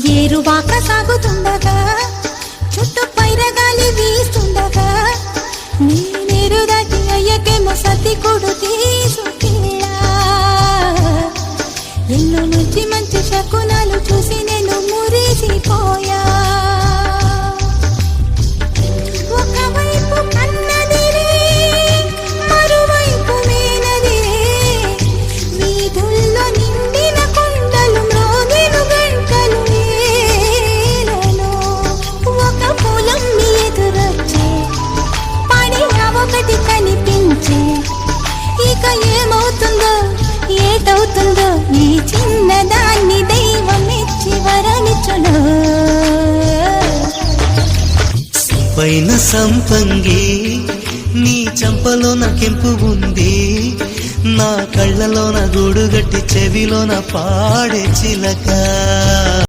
ఏరువాక సాగుతుండగా చుట్టూ పైరగాలి వీస్తుండగా నేనేరు దాటి అయ్యకేమో సతి కొడు తీసుకెళ్ళా. ఎన్నో మంచి మంచి శకునాలు చూసి నేను మురిసిపోయా. ఒకవైపు కన్నదిరే మరువైపు మేనదిరే వీధుల్లో నిండిన కొండలు మ్రోగెను గంటలు నేలలో. ఒక పొలం ఎదురొచ్చే పడిన ఒకటి కనిపించే. ఇక ఏమవుతుందో ఏటవుతుందో ఈ చిన్నదాన్ని దైవం ఇచ్చి వరమిచ్చును. పైన సంపంగి నీ చంపలోన కెంపు ఉంది, నా కళ్ళలోన గూడుగట్టి చెవిలోన పాడే చిలక.